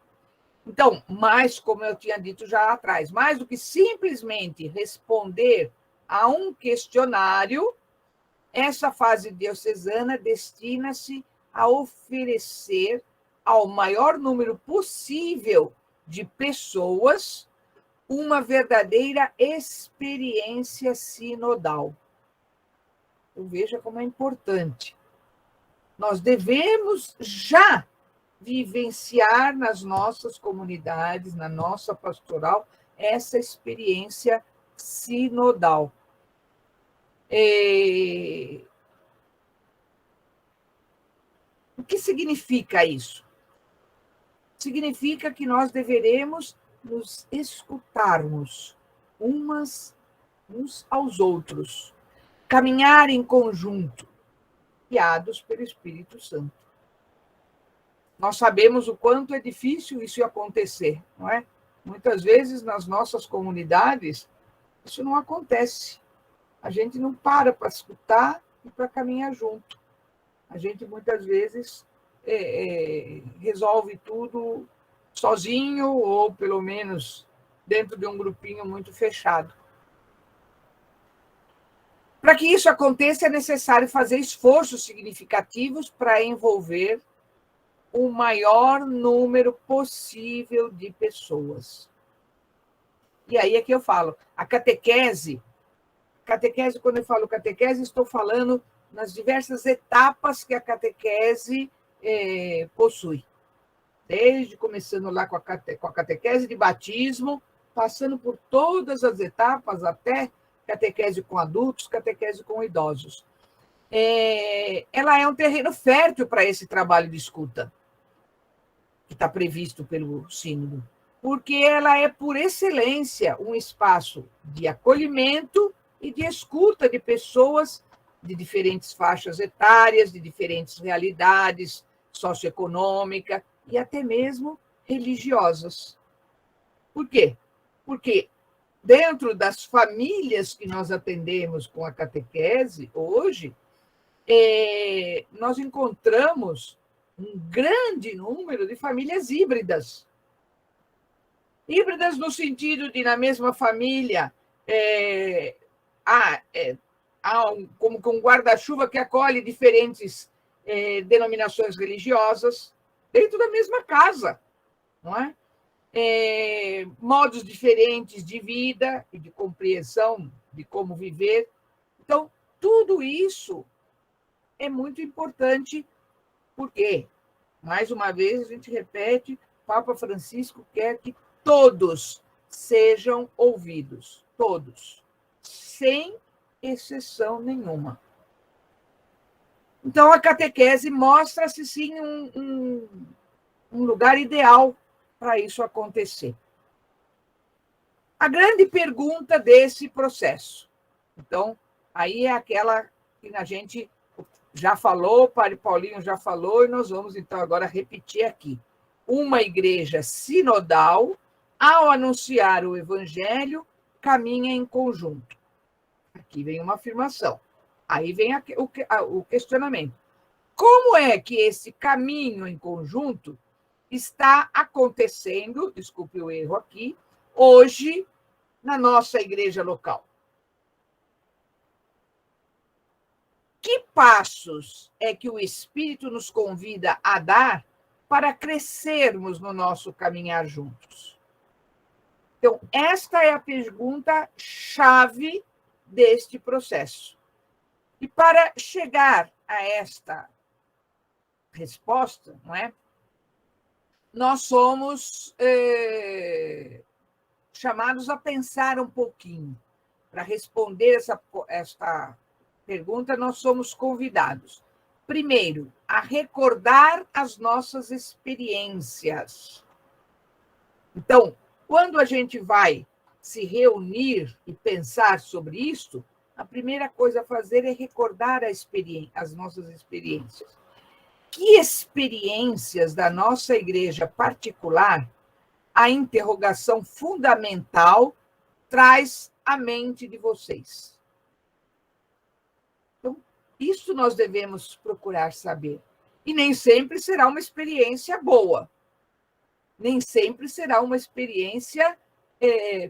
Então, mais, como eu tinha dito já atrás, mais do que simplesmente responder a um questionário, essa fase diocesana destina-se a oferecer ao maior número possível de pessoas uma verdadeira experiência sinodal. Então, veja como é importante. Nós devemos já vivenciar nas nossas comunidades, na nossa pastoral, essa experiência sinodal. O que significa isso? Significa que nós deveremos nos escutarmos uns aos outros, caminhar em conjunto, guiados pelo Espírito Santo. Nós sabemos o quanto é difícil isso acontecer, não é? Muitas vezes, nas nossas comunidades, isso não acontece. A gente não para escutar e para caminhar junto. A gente, muitas vezes, resolve tudo sozinho ou, pelo menos, dentro de um grupinho muito fechado. Para que isso aconteça, é necessário fazer esforços significativos para envolver o maior número possível de pessoas. E aí é que eu falo, a catequese, quando eu falo catequese, estou falando nas diversas etapas que a catequese possui. Desde começando lá com a catequese de batismo, passando por todas as etapas, até catequese com adultos, catequese com idosos. Ela é um terreno fértil para esse trabalho de escuta, que está previsto pelo Sínodo, porque ela é, por excelência, um espaço de acolhimento e de escuta de pessoas de diferentes faixas etárias, de diferentes realidades socioeconômicas e até mesmo religiosas. Por quê? Porque dentro das famílias que nós atendemos com a catequese, hoje, nós encontramos um grande número de famílias híbridas. Híbridas no sentido de, na mesma família, há como que um guarda-chuva que acolhe diferentes denominações religiosas dentro da mesma casa, não é? Modos diferentes de vida e de compreensão de como viver. Então, tudo isso é muito importante, porque, mais uma vez, a gente repete, o Papa Francisco quer que todos sejam ouvidos, todos, sem exceção nenhuma. Então, a catequese mostra-se, sim, um lugar ideal para isso acontecer. A grande pergunta desse processo. Então, aí é aquela que a gente já falou, o Padre Paulinho já falou, e nós vamos, então, agora repetir aqui. Uma igreja sinodal, ao anunciar o evangelho, caminha em conjunto. Aqui vem uma afirmação. Aí vem o questionamento. Como é que esse caminho em conjunto está acontecendo, desculpe o erro aqui, hoje, na nossa igreja local? Que passos é que o Espírito nos convida a dar para crescermos no nosso caminhar juntos? Então, esta é a pergunta-chave deste processo. E para chegar a esta resposta, não é? Nós somos chamados a pensar um pouquinho. Para responder esta pergunta, nós somos convidados, primeiro, a recordar as nossas experiências. Então, quando a gente vai se reunir e pensar sobre isto, a primeira coisa a fazer é recordar as nossas experiências. Que experiências da nossa igreja particular a interrogação fundamental traz à mente de vocês? Então, isso nós devemos procurar saber. E nem sempre será uma experiência boa. Nem sempre será uma experiência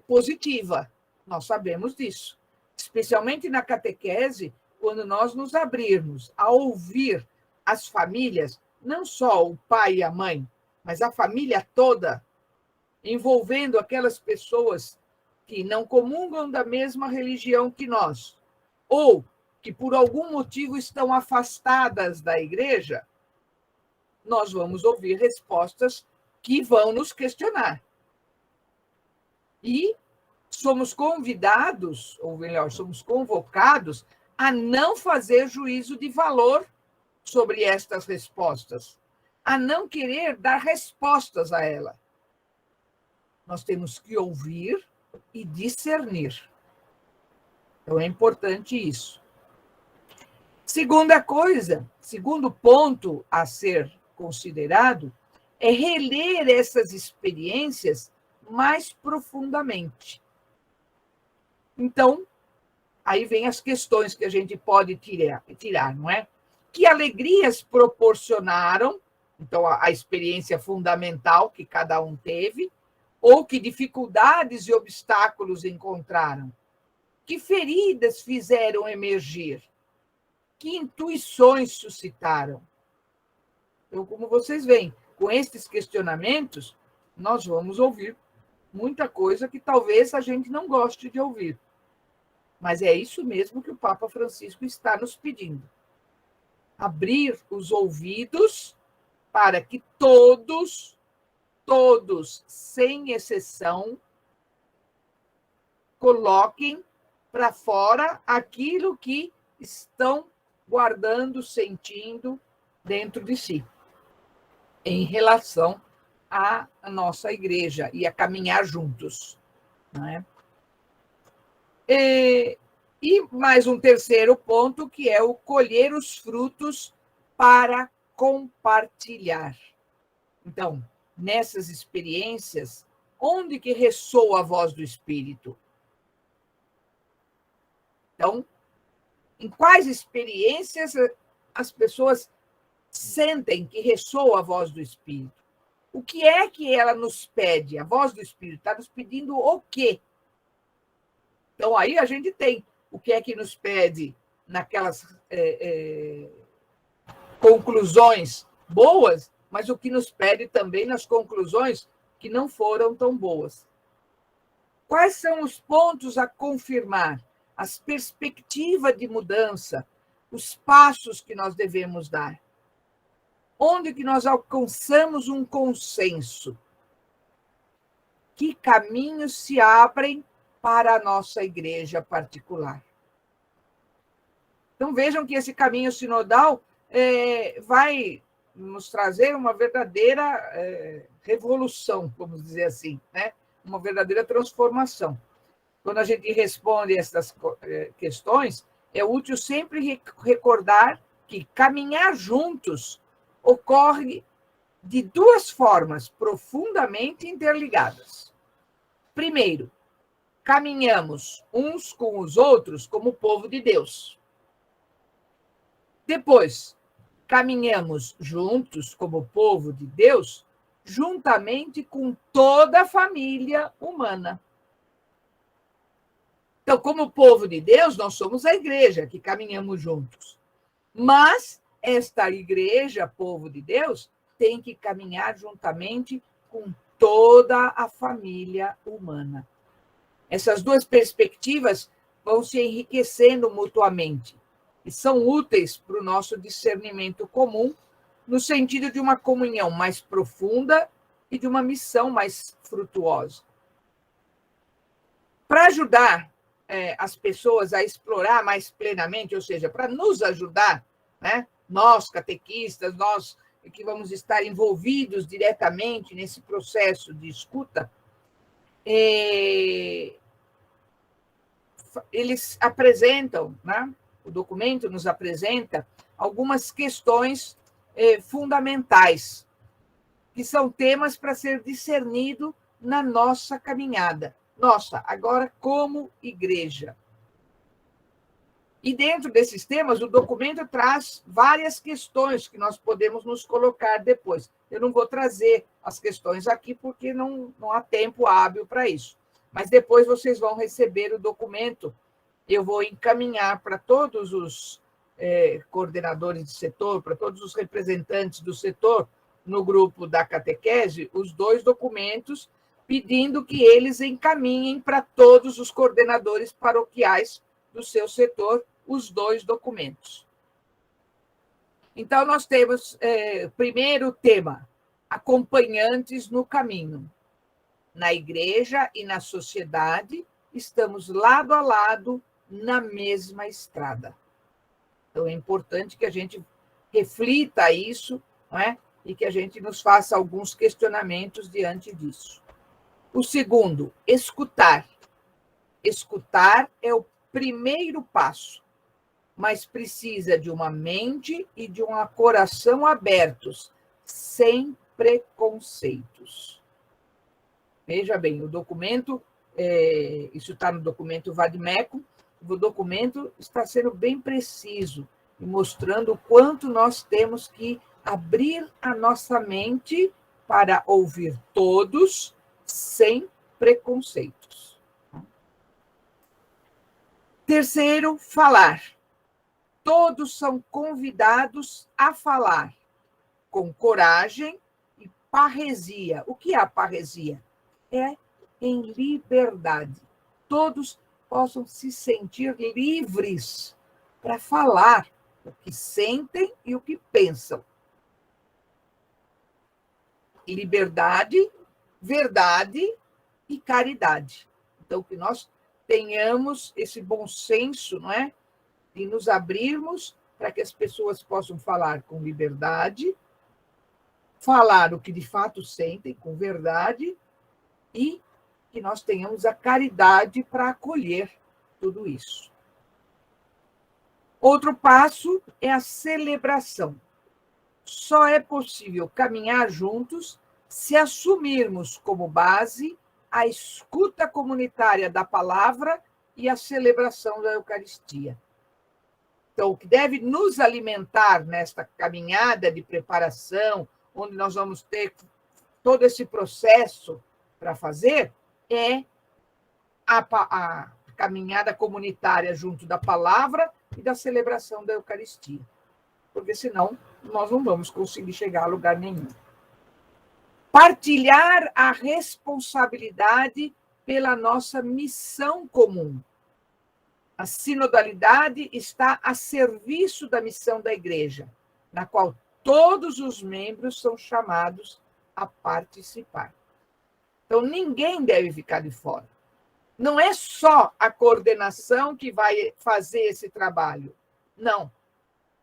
positiva. Nós sabemos disso. Especialmente na catequese, quando nós nos abrirmos a ouvir as famílias, não só o pai e a mãe, mas a família toda, envolvendo aquelas pessoas que não comungam da mesma religião que nós, ou que por algum motivo estão afastadas da igreja, nós vamos ouvir respostas que vão nos questionar. E somos convidados, ou melhor, somos convocados a não fazer juízo de valor sobre estas respostas, a não querer dar respostas a ela. Nós temos que ouvir e discernir. Então, é importante isso. Segunda coisa, segundo ponto a ser considerado, é reler essas experiências mais profundamente. Então, aí vem as questões que a gente pode tirar, não é? Que alegrias proporcionaram, então, a experiência fundamental que cada um teve, ou que dificuldades e obstáculos encontraram? Que feridas fizeram emergir? Que intuições suscitaram? Então, como vocês veem, com estes questionamentos, nós vamos ouvir muita coisa que talvez a gente não goste de ouvir. Mas é isso mesmo que o Papa Francisco está nos pedindo. Abrir os ouvidos para que todos, sem exceção, coloquem para fora aquilo que estão guardando, sentindo dentro de si, em relação à nossa igreja e a caminhar juntos. Não é? E mais um terceiro ponto, que é o colher os frutos para compartilhar. Então, nessas experiências, onde que ressoa a voz do Espírito? Então, em quais experiências as pessoas sentem que ressoa a voz do Espírito? O que é que ela nos pede? A voz do Espírito está nos pedindo o quê? Então, aí a gente tem o que é que nos pede naquelas conclusões boas, mas o que nos pede também nas conclusões que não foram tão boas. Quais são os pontos a confirmar? As perspectivas de mudança, os passos que nós devemos dar. Onde que nós alcançamos um consenso? Que caminhos se abrem para a nossa igreja particular? Então, vejam que esse caminho sinodal vai nos trazer uma verdadeira revolução, vamos dizer assim, né? Uma verdadeira transformação. Quando a gente responde essas questões, é útil sempre recordar que caminhar juntos ocorre de duas formas profundamente interligadas. Primeiro, caminhamos uns com os outros como povo de Deus. Depois, caminhamos juntos como povo de Deus, juntamente com toda a família humana. Então, como povo de Deus, nós somos a igreja que caminhamos juntos. Mas esta igreja, povo de Deus, tem que caminhar juntamente com toda a família humana. Essas duas perspectivas vão se enriquecendo mutuamente e são úteis para o nosso discernimento comum, no sentido de uma comunhão mais profunda e de uma missão mais frutuosa. Para ajudar as pessoas a explorar mais plenamente, ou seja, para nos ajudar, né? Nós, catequistas, nós que vamos estar envolvidos diretamente nesse processo de escuta, eles apresentam, né? O documento nos apresenta algumas questões fundamentais, que são temas para ser discernido na nossa caminhada. Nossa, agora como igreja. E dentro desses temas, o documento traz várias questões que nós podemos nos colocar depois. Eu não vou trazer as questões aqui, porque não há tempo hábil para isso. Mas depois vocês vão receber o documento. Eu vou encaminhar para todos os coordenadores de setor, para todos os representantes do setor, no grupo da catequese, os 2 documentos, pedindo que eles encaminhem para todos os coordenadores paroquiais do seu setor os 2 documentos. Então, nós temos, primeiro tema, acompanhantes no caminho. Na igreja e na sociedade, estamos lado a lado na mesma estrada. Então, é importante que a gente reflita isso, não é? E que a gente nos faça alguns questionamentos diante disso. O segundo, escutar. Escutar é o primeiro passo, mas precisa de uma mente e de um coração abertos, sem preconceitos. Veja bem, o documento, isso está no documento Vadmecum, o documento está sendo bem preciso e mostrando o quanto nós temos que abrir a nossa mente para ouvir todos, sem preconceitos. Terceiro, falar. Todos são convidados a falar, com coragem e parresia. O que é a parresia? É em liberdade. Todos possam se sentir livres para falar o que sentem e o que pensam. Liberdade, verdade e caridade. Então, que nós tenhamos esse bom senso, não é? E nos abrirmos para que as pessoas possam falar com liberdade, falar o que de fato sentem, com verdade, e que nós tenhamos a caridade para acolher tudo isso. Outro passo é a celebração. Só é possível caminhar juntos se assumirmos como base a escuta comunitária da palavra e a celebração da Eucaristia. Então, o que deve nos alimentar nesta caminhada de preparação, onde nós vamos ter todo esse processo para fazer, é a caminhada comunitária junto da palavra e da celebração da Eucaristia. Porque senão nós não vamos conseguir chegar a lugar nenhum. Partilhar a responsabilidade pela nossa missão comum. A sinodalidade está a serviço da missão da Igreja, na qual todos os membros são chamados a participar. Então, ninguém deve ficar de fora. Não é só a coordenação que vai fazer esse trabalho. Não.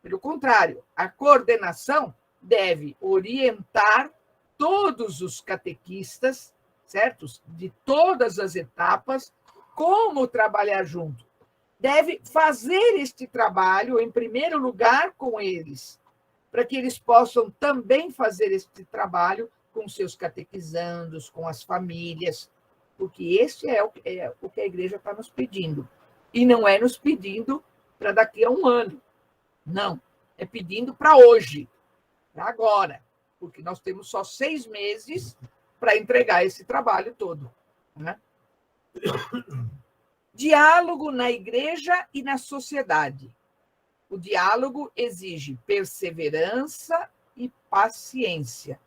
Pelo contrário, a coordenação deve orientar todos os catequistas, certo? De todas as etapas, como trabalhar junto. Deve fazer este trabalho, em primeiro lugar, com eles, para que eles possam também fazer este trabalho com seus catequizandos, com as famílias, porque esse é o que a Igreja está nos pedindo. E não é nos pedindo para daqui a um ano. Não, é pedindo para hoje, para agora, porque nós temos só 6 meses para entregar esse trabalho todo, né? Diálogo na Igreja e na sociedade. O diálogo exige perseverança e paciência,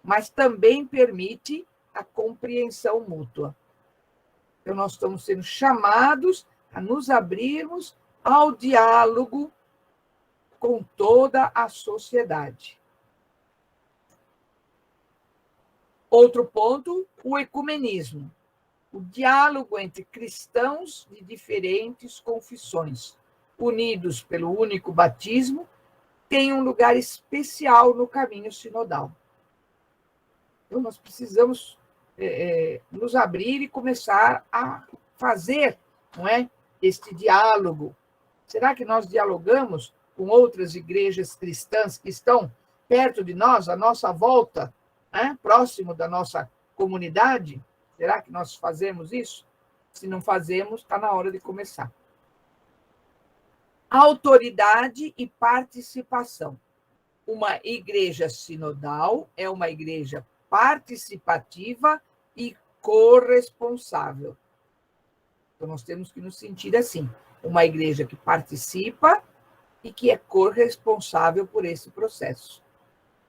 mas também permite a compreensão mútua. Então, nós estamos sendo chamados a nos abrirmos ao diálogo com toda a sociedade. Outro ponto, o ecumenismo. O diálogo entre cristãos de diferentes confissões, unidos pelo único batismo, tem um lugar especial no caminho sinodal. Então, nós precisamos nos abrir e começar a fazer, não é, este diálogo. Será que nós dialogamos com outras igrejas cristãs que estão perto de nós, à nossa volta, né, próximo da nossa comunidade? Será que nós fazemos isso? Se não fazemos, está na hora de começar. Autoridade e participação. Uma igreja sinodal é uma igreja participativa e corresponsável. Então, nós temos que nos sentir assim, uma igreja que participa e que é corresponsável por esse processo.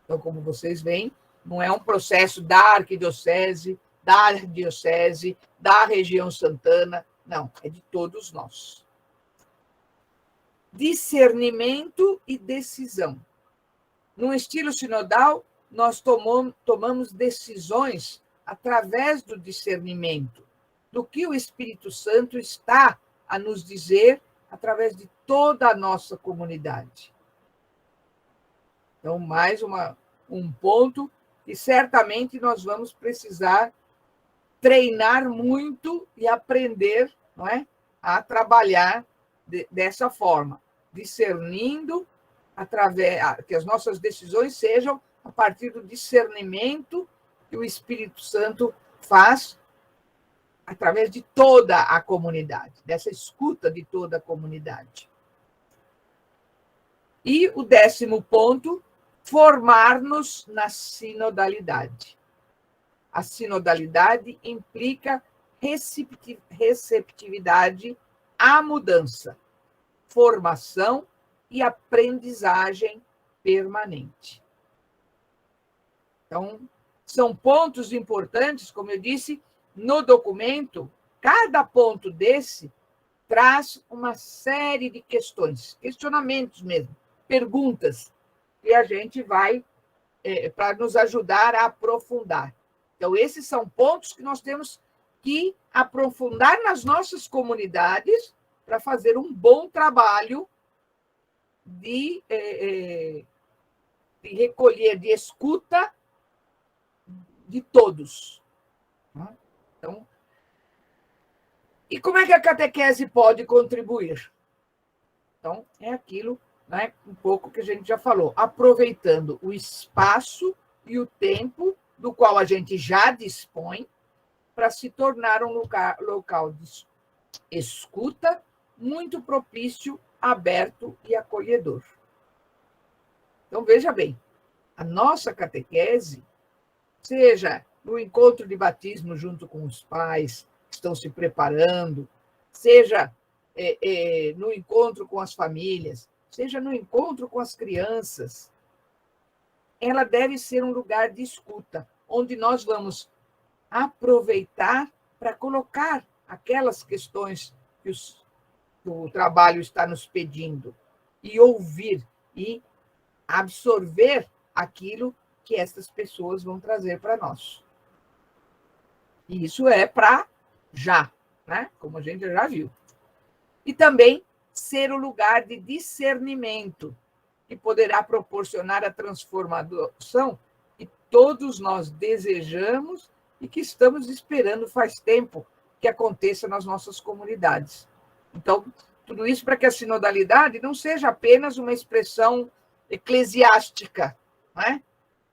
Então, como vocês veem, não é um processo da arquidiocese, da diocese, da região santana, não, é de todos nós. Discernimento e decisão. No estilo sinodal, nós tomamos decisões através do discernimento, do que o Espírito Santo está a nos dizer através de toda a nossa comunidade. Então, mais um ponto que certamente nós vamos precisar treinar muito e aprender, não é, a trabalhar dessa forma, discernindo, que as nossas decisões sejam a partir do discernimento que o Espírito Santo faz através de toda a comunidade, dessa escuta de toda a comunidade. E o 10º ponto, formar-nos na sinodalidade. A sinodalidade implica receptividade à mudança, formação e aprendizagem permanente. Então, são pontos importantes, como eu disse, no documento, cada ponto desse traz uma série de questões, questionamentos mesmo, perguntas, que a gente vai, para nos ajudar a aprofundar. Então, esses são pontos que nós temos que aprofundar nas nossas comunidades para fazer um bom trabalho de recolher, de escuta de todos. Então, e como é que a catequese pode contribuir? Então, é aquilo, né, um pouco que a gente já falou, aproveitando o espaço e o tempo do qual a gente já dispõe para se tornar um local de escuta muito propício, aberto e acolhedor. Então, veja bem, a nossa catequese, seja no encontro de batismo junto com os pais que estão se preparando, seja no encontro com as famílias, seja no encontro com as crianças, ela deve ser um lugar de escuta, onde nós vamos aproveitar para colocar aquelas questões que o trabalho está nos pedindo e ouvir e absorver aquilo que essas pessoas vão trazer para nós. E isso é para já, né? Como a gente já viu. E também ser o lugar de discernimento, que poderá proporcionar a transformação que todos nós desejamos e que estamos esperando faz tempo que aconteça nas nossas comunidades. Então, tudo isso para que a sinodalidade não seja apenas uma expressão eclesiástica, né?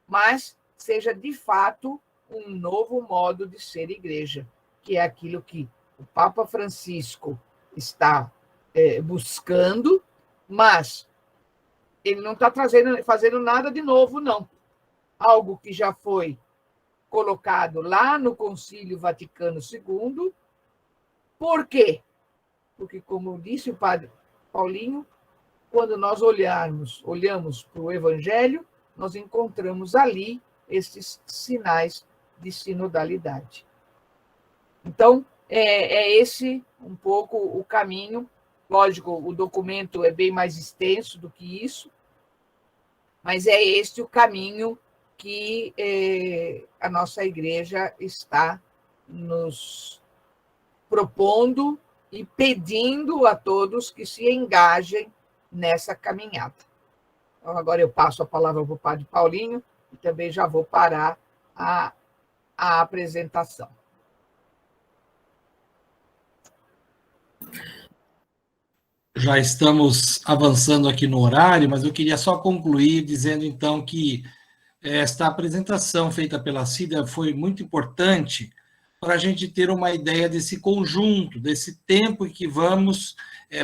Mas seja, de fato, um novo modo de ser igreja, que é aquilo que o Papa Francisco está buscando, mas ele não está fazendo nada de novo, não. Algo que já foi colocado lá no Concílio Vaticano II. Por quê? Porque, como disse o padre Paulinho, quando nós olhamos para o Evangelho, nós encontramos ali esses sinais de sinodalidade. Então, é esse um pouco o caminho. Lógico, o documento é bem mais extenso do que isso, mas é este o caminho que a nossa igreja está nos propondo e pedindo a todos que se engajem nessa caminhada. Então, agora eu passo a palavra para o padre Paulinho e também já vou parar a apresentação. Já estamos avançando aqui no horário, mas eu queria só concluir dizendo, então, que esta apresentação feita pela Cida foi muito importante para a gente ter uma ideia desse conjunto, desse tempo em que vamos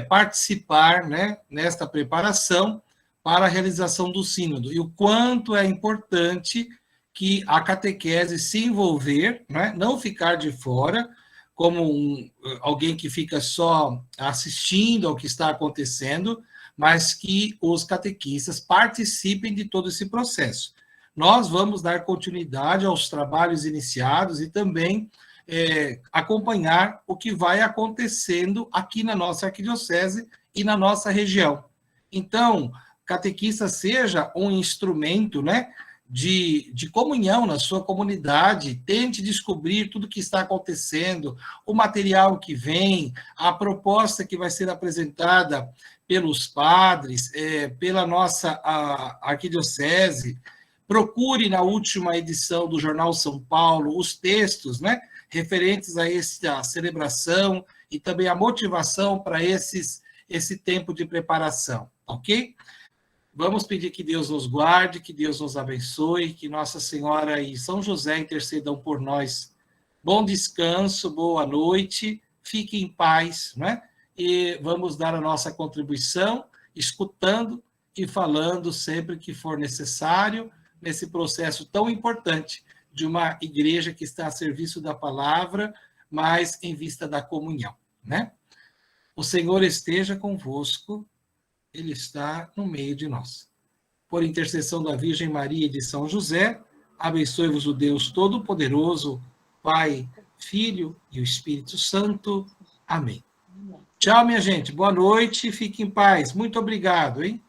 participar, né, nesta preparação para a realização do sínodo, e o quanto é importante que a catequese se envolver, né, não ficar de fora, como alguém que fica só assistindo ao que está acontecendo, mas que os catequistas participem de todo esse processo. Nós vamos dar continuidade aos trabalhos iniciados e também acompanhar o que vai acontecendo aqui na nossa arquidiocese e na nossa região. Então, catequista seja um instrumento, né, de comunhão na sua comunidade, tente descobrir tudo o que está acontecendo, o material que vem, a proposta que vai ser apresentada pelos padres, pela nossa arquidiocese. Procure na última edição do Jornal São Paulo os textos, né, referentes a essa celebração e também a motivação para esse tempo de preparação, ok? Vamos pedir que Deus nos guarde, que Deus nos abençoe, que Nossa Senhora e São José intercedam por nós. Bom descanso, boa noite, fique em paz, né? E vamos dar a nossa contribuição, escutando e falando sempre que for necessário, nesse processo tão importante de uma igreja que está a serviço da palavra, mas em vista da comunhão, né? O Senhor esteja convosco. Ele está no meio de nós. Por intercessão da Virgem Maria e de São José, abençoe-vos o Deus Todo-Poderoso, Pai, Filho e o Espírito Santo. Amém. Tchau, minha gente. Boa noite. Fique em paz. Muito obrigado, hein?